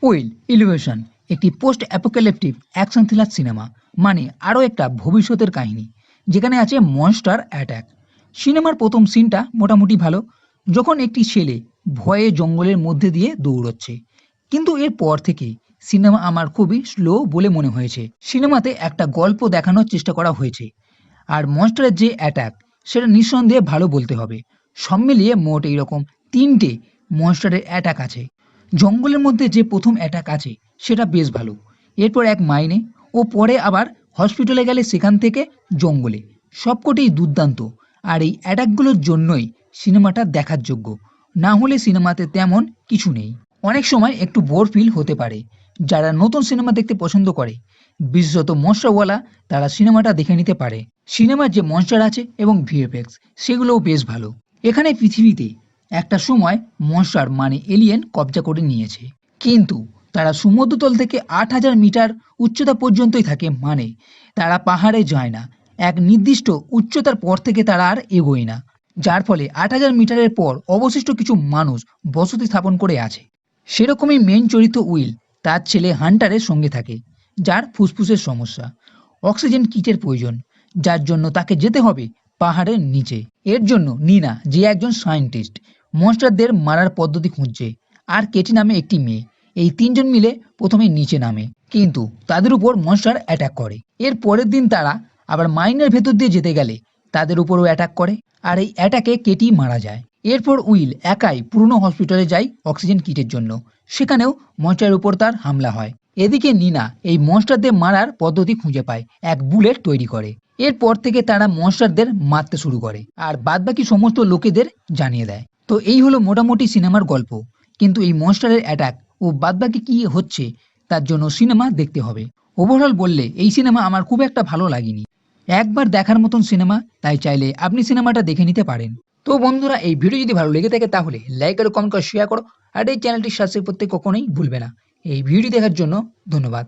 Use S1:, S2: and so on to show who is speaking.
S1: Will elevation একটি post অ্যাপোক্যালিপটিক action thriller cinema, মানে আরও একটা ভবিষ্যতের কাহিনী যেখানে আছে মনস্টার অ্যাটাক। সিনেমার প্রথম সিনটা মোটামুটি ভালো, যখন একটি ছেলে ভয়ে জঙ্গলের মধ্যে দিয়ে দৌড়চ্ছে, কিন্তু এর পর থেকে সিনেমা আমার খুবই স্লো বলে মনে হয়েছে। সিনেমাতে একটা গল্প দেখানোর চেষ্টা করা হয়েছে, আর মনস্টারের যে অ্যাটাক সেটা নিঃসন্দেহে ভালো বলতে হবে। সব মিলিয়ে মোট এইরকম তিনটে মনস্টারের অ্যাটাক আছে। জঙ্গলের মধ্যে যে প্রথম অ্যাটাক আছে সেটা বেশ ভালো, এরপর এক মাইনে, ও পরে আবার হসপিটালে গেলে সেখান থেকে জঙ্গলে, সবকটিই দুর্দান্ত। আর এই অ্যাটাকগুলোর জন্যই সিনেমাটা দেখার যোগ্য, না হলে সিনেমাতে তেমন কিছু নেই। অনেক সময় একটু বোর ফিল হতে পারে। যারা নতুন সিনেমা দেখতে পছন্দ করে, বিশেষত মনস্টারওয়ালা, তারা সিনেমাটা দেখে নিতে পারে। সিনেমার যে মনস্টার আছে এবং ভিএফএক্স সেগুলোও বেশ ভালো। এখানে পৃথিবীতে একটা সময় মনস্টার মানে এলিয়েন কবজা করে নিয়েছে, কিন্তু তারা সমুদ্রতল থেকে ৮,০০০ মিটার উচ্চতা পর্যন্তই থাকে, মানে তারা পাহাড়ে যায় না। এক নির্দিষ্ট উচ্চতার পর থেকে তারা আর এগোয় না, যার ফলে ৮,০০০ মিটারের পর অবশিষ্ট কিছু মানুষ বসতি স্থাপন করে আছে। সেরকমই মেন চরিত্র উইল তার ছেলে হান্টারের সঙ্গে থাকে, যার ফুসফুসের সমস্যা, অক্সিজেন কিটের প্রয়োজন, যার জন্য তাকে যেতে হবে পাহাড়ের নিচে। এর জন্য নিনা, যে একজন সায়েন্টিস্ট, মনস্টারদের মারার পদ্ধতি খুঁজছে, আর কেটি নামে একটি মেয়ে, এই তিনজন মিলে প্রথমে নিচে নামে, কিন্তু তাদের উপর মনস্টার অ্যাটাক করে। এর পরের দিন তারা আবার মাইনের ভেতর দিয়ে যেতে গেলে তাদের উপরও অ্যাটাক করে, আর এই অ্যাটাকে কেটি মারা যায়। এরপর উইল একাই পুরনো হসপিটালে যায় অক্সিজেন কিটের জন্য, সেখানেও মনস্টারের উপর তার হামলা হয়। এদিকে নিনা এই মনস্টারদের মারার পদ্ধতি খুঁজে পায়, এক বুলেট তৈরি করে। এরপর থেকে তারা মনস্টারদের মারতে শুরু করে আর বাদবাকি সমস্ত লোকেদের জানিয়ে দেয়। তো এই হলো মোটামুটি সিনেমার গল্প, কিন্তু এই মনস্টারের অ্যাটাক ও বাদবাকি কি হচ্ছে তার জন্য সিনেমা দেখতে হবে। ওভারঅল বললে এই সিনেমা আমার খুব একটা ভালো লাগেনি, একবার দেখার মতন সিনেমা, তাই চাইলে আপনি সিনেমাটা দেখে নিতে পারেন। তো বন্ধুরা, এই ভিডিও যদি ভালো লেগে থাকে তাহলে লাইক আর কমেন্ট করে শেয়ার করো, আর এই চ্যানেলটি সাবস্ক্রাইব করতে কখনোই ভুলবে না। এই ভিডিও দেখার জন্য ধন্যবাদ।